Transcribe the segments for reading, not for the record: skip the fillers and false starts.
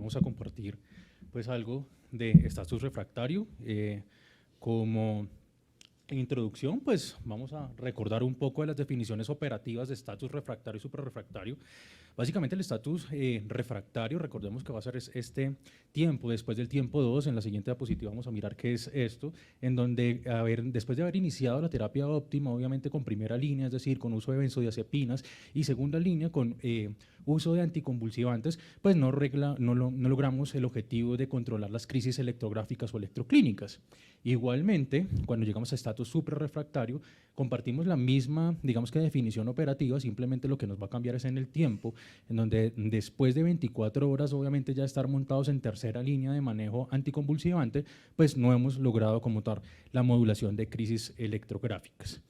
vamos a compartir pues algo de estatus refractario. Como introducción, pues vamos a recordar un poco de las definiciones operativas de estatus refractario y suprarrefractario. Básicamente el estatus refractario, recordemos que va a ser este tiempo, después del tiempo 2, en la siguiente diapositiva vamos a mirar qué es esto, en donde después de haber iniciado la terapia óptima, obviamente con primera línea, es decir, con uso de benzodiazepinas, y segunda línea con uso de anticonvulsivantes, pues no logramos el objetivo de controlar las crisis electrográficas o electroclínicas. Igualmente, cuando llegamos a estatus suprarrefractario, compartimos la misma, digamos que definición operativa, simplemente lo que nos va a cambiar es en el tiempo, en donde después de 24 horas, obviamente ya estar montados en tercera línea de manejo anticonvulsivante, pues no hemos logrado como tal la modulación de crisis electrográficas.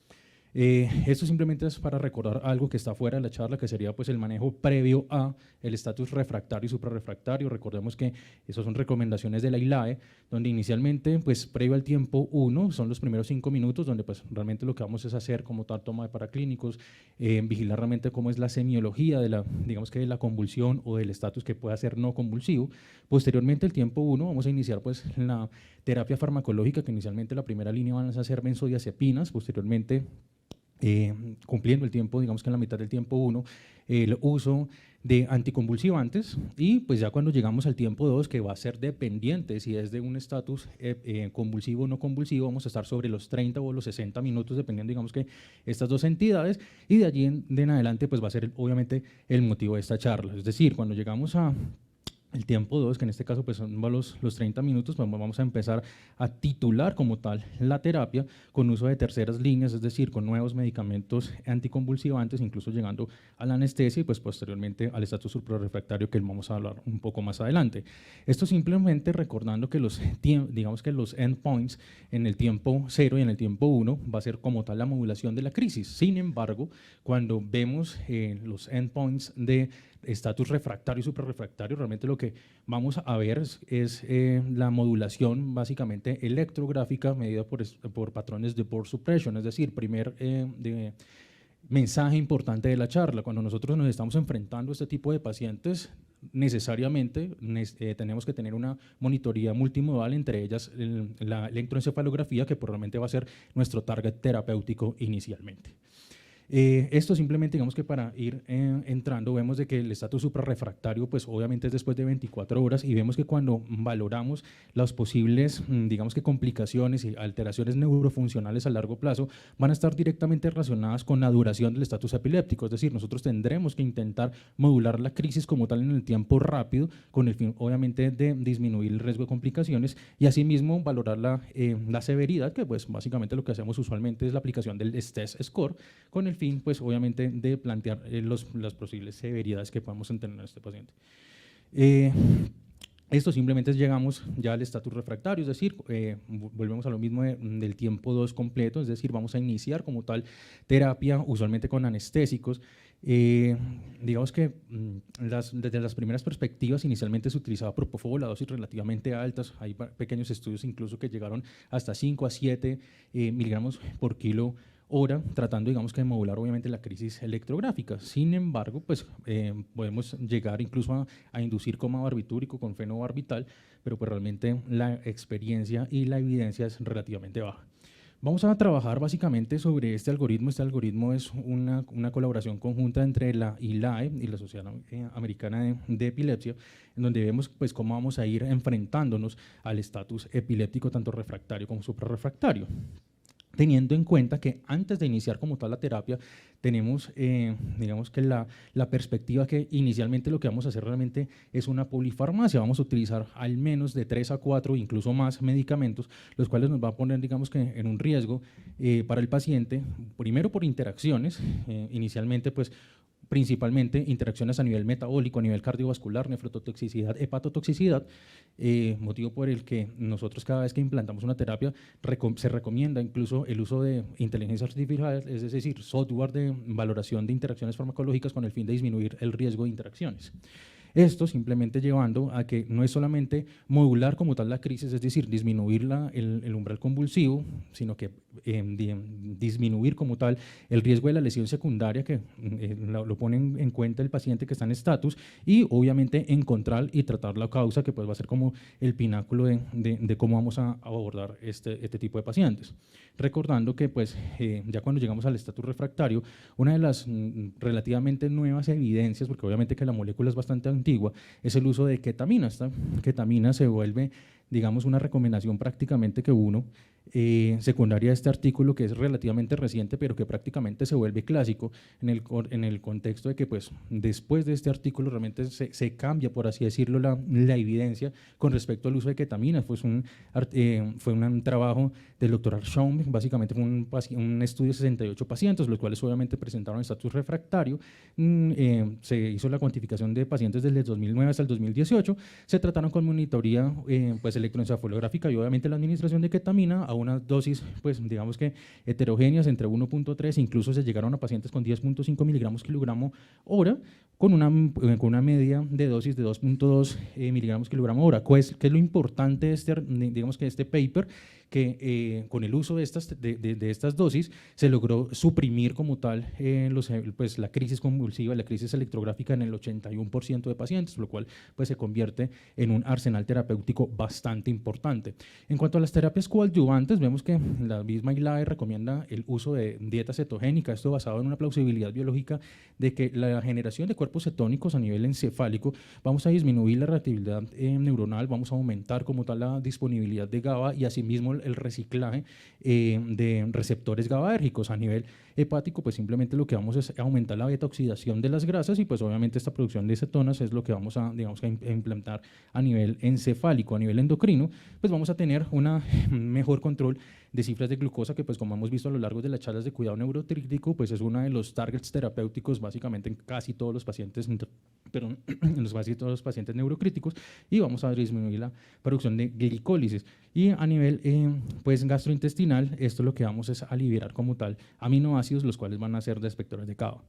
Esto simplemente es para recordar algo que está fuera de la charla, que sería pues el manejo previo a el estatus refractario y suprarrefractario. Recordemos que esas son recomendaciones de la ILAE, donde inicialmente pues previo al tiempo 1 son los primeros 5 minutos, donde pues realmente lo que vamos es hacer como tal toma de paraclínicos, vigilar realmente cómo es la semiología de la, digamos que de la convulsión o del estatus que pueda ser no convulsivo. Posteriormente el tiempo 1 vamos a iniciar pues la terapia farmacológica, que inicialmente la primera línea van a ser benzodiazepinas, posteriormente cumpliendo el tiempo, digamos que en la mitad del tiempo 1, el uso de anticonvulsivantes, y pues ya cuando llegamos al tiempo 2, que va a ser dependiente si es de un estatus convulsivo o no convulsivo, vamos a estar sobre los 30 o los 60 minutos, dependiendo, digamos que estas dos entidades, y de allí en adelante pues va a ser obviamente el motivo de esta charla. Es decir, cuando llegamos a el tiempo 2, que en este caso pues son los 30 minutos, pues vamos a empezar a titular como tal la terapia con uso de terceras líneas, es decir, con nuevos medicamentos anticonvulsivantes, incluso llegando a la anestesia y pues posteriormente al estatus suprarrefractario, que vamos a hablar un poco más adelante. Esto simplemente recordando que digamos que los endpoints en el tiempo 0 y en el tiempo 1 va a ser como tal la modulación de la crisis. Sin embargo, cuando vemos los endpoints de estatus refractario y suprarrefractario, realmente lo que vamos a ver es la modulación básicamente electrográfica medida por patrones de pore suppression, es decir, primer mensaje importante de la charla. Cuando nosotros nos estamos enfrentando a este tipo de pacientes, necesariamente tenemos que tener una monitoría multimodal, entre ellas la electroencefalografía, que probablemente va a ser nuestro target terapéutico inicialmente. Esto simplemente, digamos que para ir entrando, vemos de que el estatus suprarrefractario pues obviamente es después de 24 horas, y vemos que cuando valoramos las posibles, digamos que complicaciones y alteraciones neurofuncionales a largo plazo, van a estar directamente relacionadas con la duración del estatus epiléptico. Es decir, nosotros tendremos que intentar modular la crisis como tal en el tiempo rápido, con el fin obviamente de disminuir el riesgo de complicaciones, y asimismo valorar la severidad, que pues básicamente lo que hacemos usualmente es la aplicación del STESS score, con el fin, pues obviamente, de plantear las posibles severidades que podemos tener en este paciente. Esto simplemente llegamos ya al estatus refractario, es decir, volvemos a lo mismo del tiempo 2 completo, es decir, vamos a iniciar como tal terapia, usualmente con anestésicos. Digamos que desde las primeras perspectivas inicialmente se utilizaba propofol a dosis relativamente altas, hay pequeños estudios incluso que llegaron hasta 5 a 7 miligramos por kilo hora, tratando, digamos que de modular obviamente la crisis electrográfica. Sin embargo, pues podemos llegar incluso a inducir coma barbitúrico con fenobarbital, pero pues realmente la experiencia y la evidencia es relativamente baja. Vamos a trabajar básicamente sobre este algoritmo. Este algoritmo es una colaboración conjunta entre la ILAE y la Sociedad Americana de Epilepsia, en donde vemos pues cómo vamos a ir enfrentándonos al estatus epiléptico tanto refractario como suprarrefractario, teniendo en cuenta que antes de iniciar como tal la terapia tenemos, digamos que la perspectiva que inicialmente lo que vamos a hacer realmente es una polifarmacia. Vamos a utilizar al menos de 3 a 4, incluso más medicamentos, los cuales nos va a poner, digamos que en un riesgo para el paciente, primero por interacciones, inicialmente pues principalmente interacciones a nivel metabólico, a nivel cardiovascular, nefrotoxicidad, hepatotoxicidad, motivo por el que nosotros cada vez que implantamos una terapia se recomienda incluso el uso de inteligencia artificial, es decir, software de valoración de interacciones farmacológicas con el fin de disminuir el riesgo de interacciones. Esto simplemente llevando a que no es solamente modular como tal la crisis, es decir, disminuir el umbral convulsivo, sino que disminuir como tal el riesgo de la lesión secundaria, que lo pone en cuenta el paciente que está en estatus, y obviamente encontrar y tratar la causa, que pues va a ser como el pináculo de cómo vamos a abordar este tipo de pacientes. Recordando que pues ya cuando llegamos al estatus refractario, una de las relativamente nuevas evidencias, porque obviamente que la molécula es bastante antigua, es el uso de ketamina. Esta ketamina se vuelve, digamos, una recomendación prácticamente que uno, secundaria a este artículo, que es relativamente reciente, pero que prácticamente se vuelve clásico en el contexto de que pues, después de este artículo realmente se cambia, por así decirlo, la evidencia con respecto al uso de ketamina. Fue un trabajo del doctor Arshon, básicamente fue un estudio de 68 pacientes, los cuales obviamente presentaron estatus refractario. Se hizo la cuantificación de pacientes desde el 2009 hasta el 2018, se trataron con monitoría pues, electroencefalográfica y obviamente la administración de ketamina a unas dosis, pues digamos que heterogéneas entre 1.3, incluso se llegaron a pacientes con 10.5 miligramos kilogramo hora, con una media de dosis de 2.2 miligramos kilogramo hora. ¿Qué es lo importante de este paper? Que con el uso de estas dosis se logró suprimir como tal pues, la crisis convulsiva, la crisis electrográfica en el 81% de pacientes, lo cual pues, se convierte en un arsenal terapéutico bastante importante. En cuanto a las terapias coadyuvantes, vemos que la misma ILAE recomienda el uso de dieta cetogénica, esto basado en una plausibilidad biológica de que la generación de cuerpos cetónicos a nivel encefálico, vamos a disminuir la reactividad neuronal, vamos a aumentar como tal la disponibilidad de GABA y asimismo el reciclaje de receptores GABAérgicos a nivel hepático, pues simplemente lo que vamos es aumentar la beta oxidación de las grasas y pues obviamente esta producción de cetonas es lo que vamos a, digamos, a implementar a nivel encefálico, a nivel endocrino, pues vamos a tener un mejor control de cifras de glucosa que pues como hemos visto a lo largo de las charlas de cuidado neurotrítico, pues es uno de los targets terapéuticos básicamente en casi todos los pacientes, perdón, en casi todos los pacientes neurocríticos, y vamos a disminuir la producción de glicólisis. Y a nivel pues gastrointestinal, esto lo que vamos es a liberar como tal aminoácidos, los cuales van a ser receptores de GABA.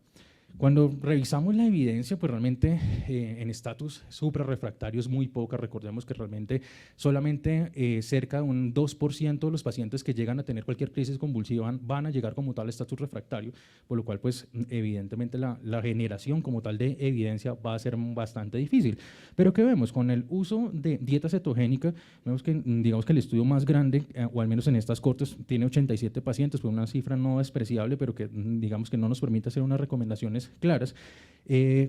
Cuando revisamos la evidencia, pues realmente en estatus suprarrefractarios muy poca. Recordemos que realmente solamente cerca de un 2% de los pacientes que llegan a tener cualquier crisis convulsiva van a llegar como tal a estatus refractario, por lo cual pues evidentemente la generación como tal de evidencia va a ser bastante difícil. Pero ¿qué vemos? Con el uso de dieta cetogénica, vemos que digamos que el estudio más grande, o al menos en estas cortes, tiene 87 pacientes, pues una cifra no despreciable, pero que digamos que no nos permite hacer unas recomendaciones claras.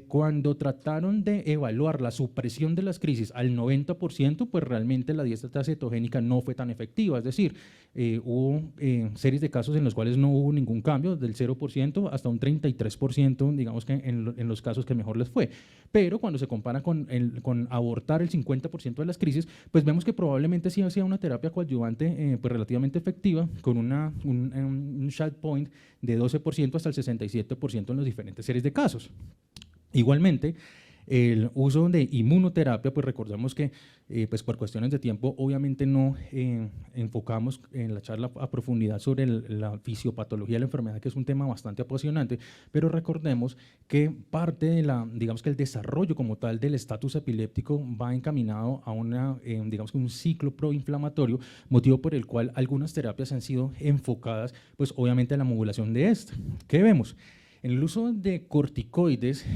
Cuando trataron de evaluar la supresión de las crisis al 90%, pues realmente la dieta cetogénica no fue tan efectiva, es decir, hubo series de casos en los cuales no hubo ningún cambio, del 0% hasta un 33%, digamos que en los casos que mejor les fue. Pero cuando se compara con abortar el 50% de las crisis, pues vemos que probablemente sí sea una terapia coadyuvante pues relativamente efectiva, con un shot point de 12% hasta el 67% en las diferentes series de casos. Igualmente, el uso de inmunoterapia, pues recordemos que pues por cuestiones de tiempo obviamente no enfocamos en la charla a profundidad sobre la fisiopatología de la enfermedad, que es un tema bastante apasionante, pero recordemos que parte de digamos que el desarrollo como tal del estatus epiléptico va encaminado a digamos que un ciclo proinflamatorio, motivo por el cual algunas terapias han sido enfocadas pues obviamente a la modulación de este. ¿Qué vemos? En el uso de corticoides,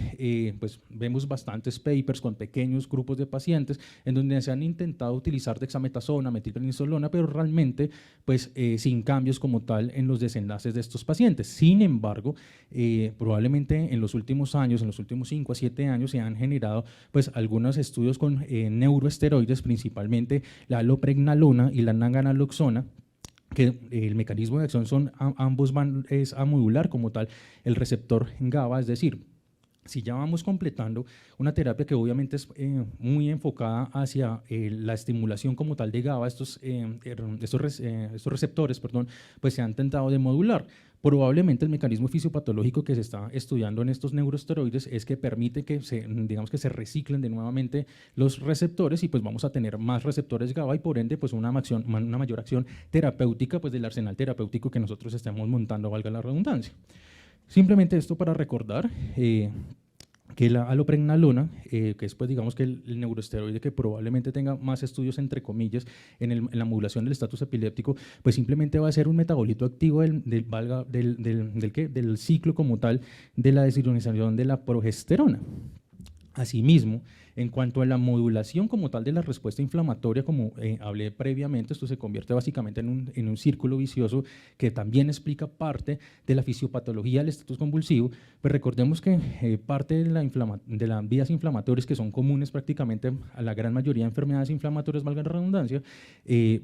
pues vemos bastantes papers con pequeños grupos de pacientes en donde se han intentado utilizar dexametasona, metilprednisolona, pero realmente pues, sin cambios como tal en los desenlaces de estos pacientes. Sin embargo, probablemente en los últimos años, en los últimos 5 a 7 años, se han generado pues, algunos estudios con neuroesteroides, principalmente la alopregnanolona y la nanganaloxona, que el mecanismo de acción ambos es a modular como tal el receptor GABA, es decir, si ya vamos completando una terapia que obviamente es muy enfocada hacia la estimulación como tal de GABA, estos receptores, perdón, pues se han tentado de modular. Probablemente el mecanismo fisiopatológico que se está estudiando en estos neuroesteroides es que permite que digamos que se reciclen de nuevamente los receptores y pues vamos a tener más receptores GABA y por ende pues una mayor acción terapéutica pues del arsenal terapéutico que nosotros estemos montando, valga la redundancia. Simplemente esto para recordar que la alopregnanolona, que es pues digamos que el neuroesteroide que probablemente tenga más estudios entre comillas en la modulación del estatus epiléptico, pues simplemente va a ser un metabolito activo del ciclo como tal de la desincronización de la progesterona. Asimismo, en cuanto a la modulación como tal de la respuesta inflamatoria, como hablé previamente, esto se convierte básicamente en un círculo vicioso que también explica parte de la fisiopatología del estatus convulsivo. Pues recordemos que parte de las vías inflamatorias que son comunes prácticamente a la gran mayoría de enfermedades inflamatorias, valga la redundancia,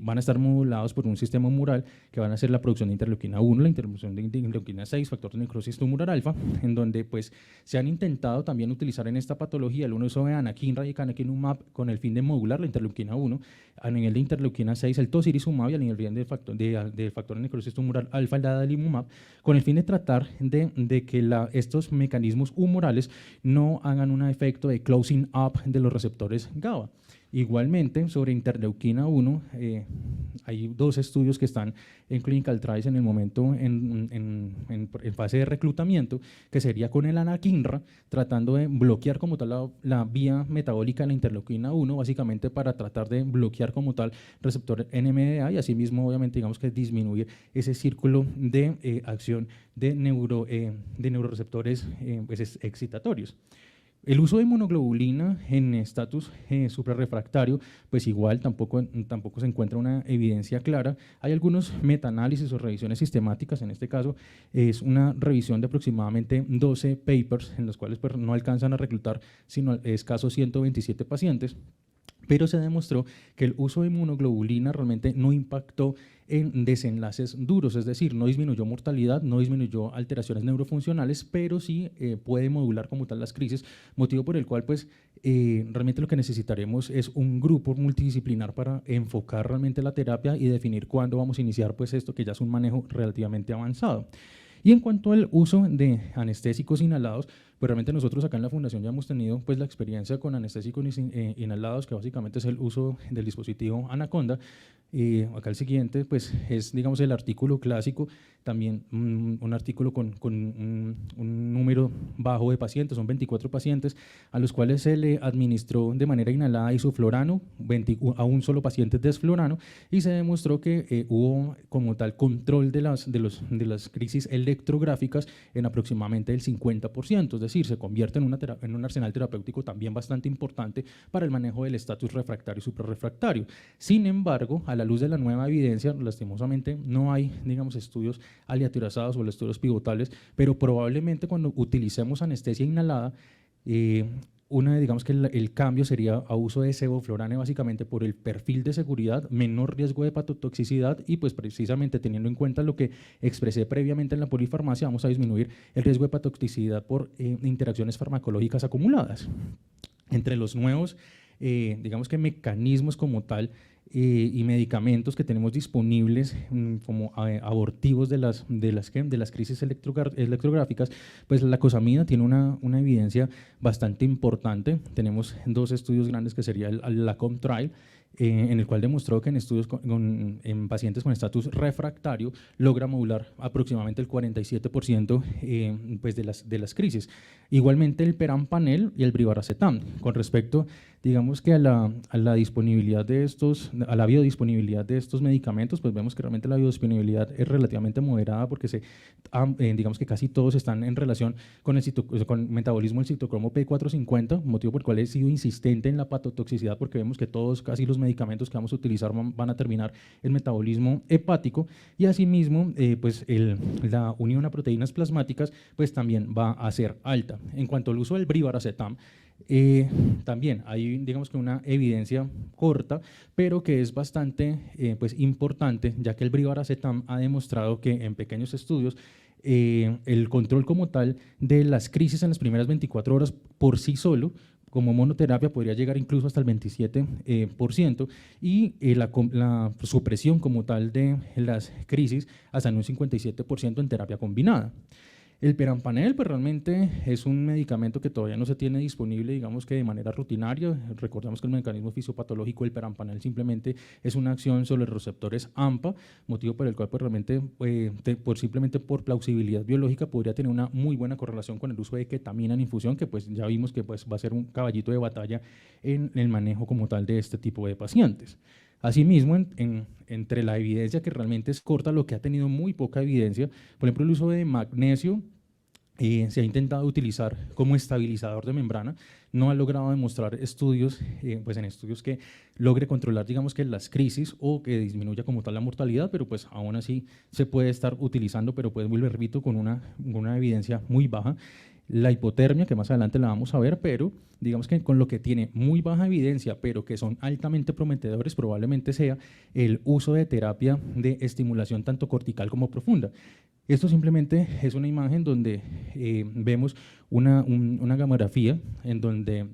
van a estar modulados por un sistema humoral que van a ser la producción de interleuquina 1, la interleuquina de interleuquina 6, factor de necrosis tumoral alfa, en donde pues se han intentado también utilizar en esta patología el uso de anakinra y canakinumab con el fin de modular la interleuquina 1, a nivel de interleuquina 6 el tocilizumab y a nivel del factor de necrosis tumoral alfa el adalimumab, con el fin de tratar de que estos mecanismos humorales no hagan un efecto de closing up de los receptores GABA. Igualmente, sobre interleuquina 1, hay 2 estudios que están en clinical trials en el momento en fase de reclutamiento, que sería con el anakinra, tratando de bloquear como tal la vía metabólica de la interleuquina 1, básicamente para tratar de bloquear como tal receptor NMDA y asimismo, obviamente, digamos que disminuir ese círculo de acción de neuroreceptores pues, excitatorios. El uso de inmunoglobulina en estatus suprarrefractario, pues igual tampoco se encuentra una evidencia clara. Hay algunos metaanálisis o revisiones sistemáticas, en este caso es una revisión de aproximadamente 12 papers en los cuales pues, no alcanzan a reclutar sino escasos 127 pacientes, pero se demostró que el uso de inmunoglobulina realmente no impactó en desenlaces duros, es decir, no disminuyó mortalidad, no disminuyó alteraciones neurofuncionales, pero sí puede modular como tal las crisis, motivo por el cual pues, realmente lo que necesitaremos es un grupo multidisciplinar para enfocar realmente la terapia y definir cuándo vamos a iniciar pues, esto que ya es un manejo relativamente avanzado. Y en cuanto al uso de anestésicos inhalados, pues realmente nosotros acá en la Fundación ya hemos tenido pues, la experiencia con anestésicos inhalados, que básicamente es el uso del dispositivo Anaconda. Acá el siguiente pues, es digamos, el artículo clásico, también un artículo con un número bajo de pacientes, son 24 pacientes, a los cuales se le administró de manera inhalada isoflorano, a un solo paciente desflorano, y se demostró que hubo como tal control de las crisis electrográficas en aproximadamente el 50%, es decir, se convierte en un arsenal terapéutico también bastante importante para el manejo del estatus refractario y suprarrefractario. Sin embargo, a la luz de la nueva evidencia, lastimosamente no hay, digamos, estudios aleatorizados o estudios pivotales, pero probablemente cuando utilicemos anestesia inhalada, digamos que el cambio sería a uso de sevoflurane básicamente por el perfil de seguridad, menor riesgo de hepatotoxicidad y pues precisamente teniendo en cuenta lo que expresé previamente en la polifarmacia, vamos a disminuir el riesgo de hepatotoxicidad por interacciones farmacológicas acumuladas. Entre los nuevos, digamos que mecanismos como tal y medicamentos que tenemos disponibles como abortivos de las crisis electrográficas, pues la cosamida tiene una evidencia bastante importante. Tenemos 2 estudios grandes que sería el LACOM Trial, en el cual demostró que en estudios en pacientes con estatus refractario logra modular aproximadamente el 47% pues de las crisis. Igualmente el perampanel y el brivaracetam. Con respecto, digamos que a la disponibilidad de a la biodisponibilidad de estos medicamentos, pues vemos que realmente la biodisponibilidad es relativamente moderada porque digamos que casi todos están en relación con el metabolismo del citocromo P450, motivo por el cual he sido insistente en la patotoxicidad porque vemos que casi los medicamentos que vamos a utilizar van a terminar el metabolismo hepático y asimismo pues la unión a proteínas plasmáticas pues también va a ser alta. En cuanto al uso del brivaracetam, también hay digamos que una evidencia corta, pero que es bastante pues importante, ya que el brivaracetam ha demostrado que en pequeños estudios el control como tal de las crisis en las primeras 24 horas por sí solo, como monoterapia, podría llegar incluso hasta el 27% y la supresión como tal de las crisis hasta en un 57% en terapia combinada. El perampanel, pues realmente es un medicamento que todavía no se tiene disponible, digamos que de manera rutinaria. Recordemos que el mecanismo fisiopatológico del perampanel simplemente es una acción sobre los receptores AMPA, motivo por el cual pues realmente, simplemente por plausibilidad biológica, podría tener una muy buena correlación con el uso de ketamina en infusión, que pues ya vimos que pues va a ser un caballito de batalla en el manejo como tal de este tipo de pacientes. Asimismo, entre la evidencia que realmente es corta, lo que ha tenido muy poca evidencia, por ejemplo, el uso de magnesio se ha intentado utilizar como estabilizador de membrana, no ha logrado demostrar estudios, pues en estudios que logre controlar, digamos que las crisis o que disminuya como tal la mortalidad, pero pues aún así se puede estar utilizando, pero pues vuelvo, repito, con una evidencia muy baja. La hipotermia, que más adelante la vamos a ver, pero digamos que con lo que tiene muy baja evidencia, pero que son altamente prometedores, probablemente sea el uso de terapia de estimulación tanto cortical como profunda. Esto simplemente es una imagen donde vemos una gamografía en donde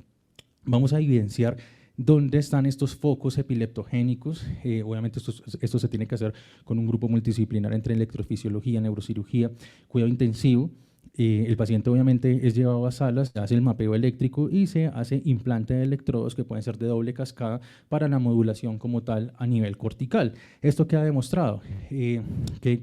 vamos a evidenciar dónde están estos focos epileptogénicos. Obviamente esto se tiene que hacer con un grupo multidisciplinar entre electrofisiología, neurocirugía, cuidado intensivo. El paciente obviamente es llevado a salas, se hace el mapeo eléctrico y se hace implante de electrodos que pueden ser de doble cascada para la modulación como tal a nivel cortical. ¿Esto qué ha demostrado? Que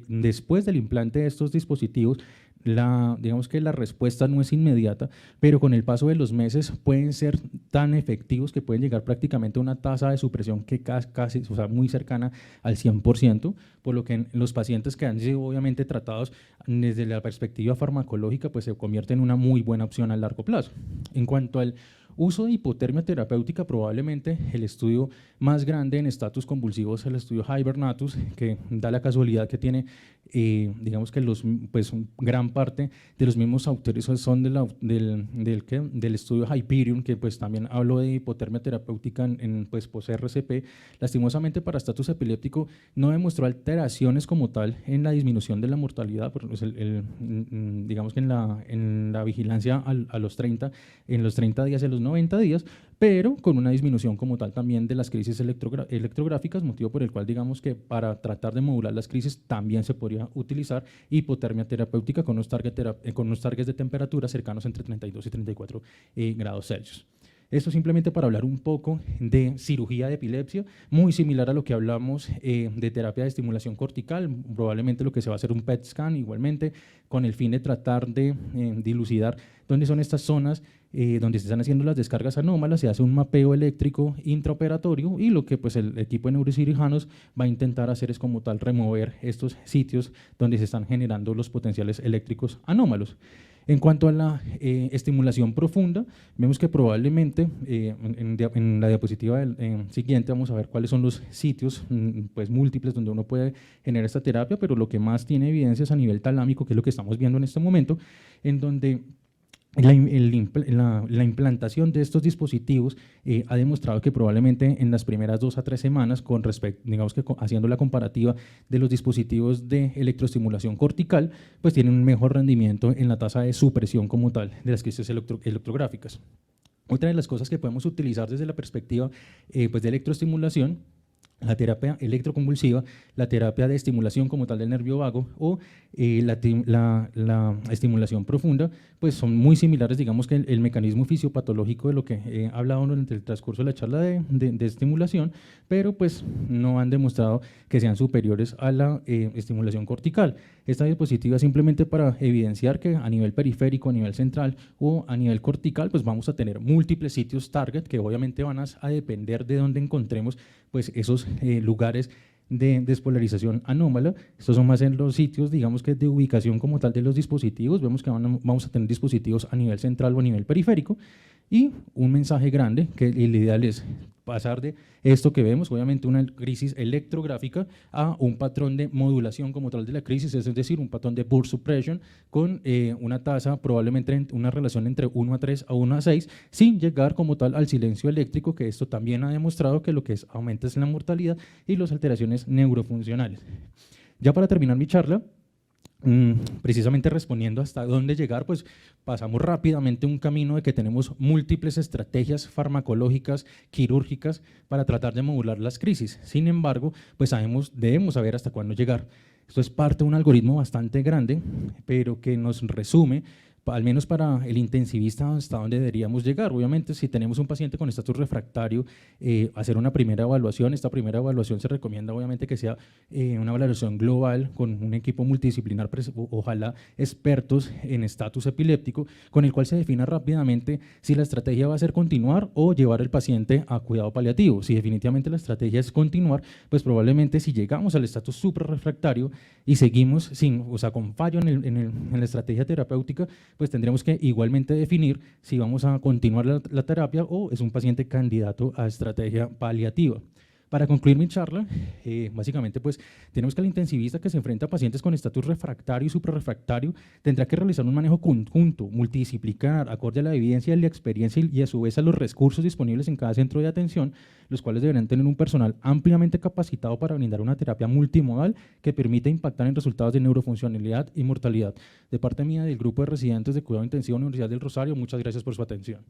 después del implante de estos dispositivos, digamos que la respuesta no es inmediata, pero con el paso de los meses pueden ser tan efectivos que pueden llegar prácticamente a una tasa de supresión que casi, o sea, muy cercana al 100%, por lo que en los pacientes que han sido obviamente tratados desde la perspectiva farmacológica, pues se convierte en una muy buena opción a largo plazo. En cuanto al uso de hipotermia terapéutica, probablemente el estudio más grande en estatus convulsivos es el estudio Hibernatus, que da la casualidad que tiene, digamos que gran parte de los mismos autores son del estudio Hyperion, que pues también habló de hipotermia terapéutica en post-RCP. Lastimosamente para estatus epiléptico no demostró alteraciones como tal en la disminución de la mortalidad, pues digamos que en la vigilancia a los 30, en los 30 días y a los 90 días, pero con una disminución como tal también de las crisis electrográficas, motivo por el cual digamos que para tratar de modular las crisis también se podría utilizar hipotermia terapéutica con unos targets de temperatura cercanos entre 32 y 34 grados Celsius. Esto simplemente para hablar un poco de cirugía de epilepsia, muy similar a lo que hablamos de terapia de estimulación cortical, probablemente lo que se va a hacer un PET scan igualmente, con el fin de tratar de dilucidar dónde son estas zonas donde se están haciendo las descargas anómalas, se hace un mapeo eléctrico intraoperatorio y lo que pues el equipo de neurocirujanos va a intentar hacer es como tal remover estos sitios donde se están generando los potenciales eléctricos anómalos. En cuanto a la estimulación profunda, vemos que probablemente en la diapositiva siguiente vamos a ver cuáles son los sitios pues múltiples donde uno puede generar esta terapia, pero lo que más tiene evidencia es a nivel talámico, que es lo que estamos viendo en este momento, en donde la implantación de estos dispositivos ha demostrado que probablemente en las primeras 2 a 3 semanas, digamos que haciendo la comparativa de los dispositivos de electroestimulación cortical, pues tienen un mejor rendimiento en la tasa de supresión como tal de las crisis electrográficas. Otra de las cosas que podemos utilizar desde la perspectiva pues de electroestimulación, la terapia electroconvulsiva, la terapia de estimulación como tal del nervio vago o la estimulación profunda, pues son muy similares, digamos que el mecanismo fisiopatológico de lo que he hablado durante el transcurso de la charla de estimulación, pero pues no han demostrado que sean superiores a la estimulación cortical. Esta diapositiva simplemente para evidenciar que a nivel periférico, a nivel central o a nivel cortical, pues vamos a tener múltiples sitios target que obviamente van a depender de dónde encontremos pues esos lugares de despolarización anómala. Estos son más en los sitios, digamos que de ubicación como tal de los dispositivos. Vemos que vamos a tener dispositivos a nivel central o a nivel periférico y un mensaje grande que el ideal es pasar de esto que vemos, obviamente una crisis electrográfica, a un patrón de modulación como tal de la crisis, es decir, un patrón de burst suppression con una tasa probablemente una relación entre 1 a 3 a 1 a 6, sin llegar como tal al silencio eléctrico, que esto también ha demostrado que lo que aumenta es la mortalidad y las alteraciones neurofuncionales. Ya para terminar mi charla, precisamente respondiendo hasta dónde llegar, pues pasamos rápidamente un camino de que tenemos múltiples estrategias farmacológicas, quirúrgicas para tratar de modular las crisis. Sin embargo, pues debemos saber hasta cuándo llegar. Esto es parte de un algoritmo bastante grande, pero que nos resume, al menos para el intensivista, hasta dónde deberíamos llegar. Obviamente, si tenemos un paciente con estatus refractario, hacer una primera evaluación. Esta primera evaluación se recomienda, obviamente, que sea una evaluación global con un equipo multidisciplinar, ojalá expertos en estatus epiléptico, con el cual se defina rápidamente si la estrategia va a ser continuar o llevar al paciente a cuidado paliativo. Si definitivamente la estrategia es continuar, pues probablemente si llegamos al estatus suprarrefractario y seguimos con fallo en la estrategia terapéutica, pues tendremos que igualmente definir si vamos a continuar la terapia o es un paciente candidato a estrategia paliativa. Para concluir mi charla, básicamente pues tenemos que el intensivista que se enfrenta a pacientes con estatus refractario y suprarrefractario tendrá que realizar un manejo conjunto, multidisciplinar, acorde a la evidencia y la experiencia y a su vez a los recursos disponibles en cada centro de atención, los cuales deberán tener un personal ampliamente capacitado para brindar una terapia multimodal que permita impactar en resultados de neurofuncionalidad y mortalidad. De parte mía del grupo de residentes de cuidado intensivo de la Universidad del Rosario, muchas gracias por su atención.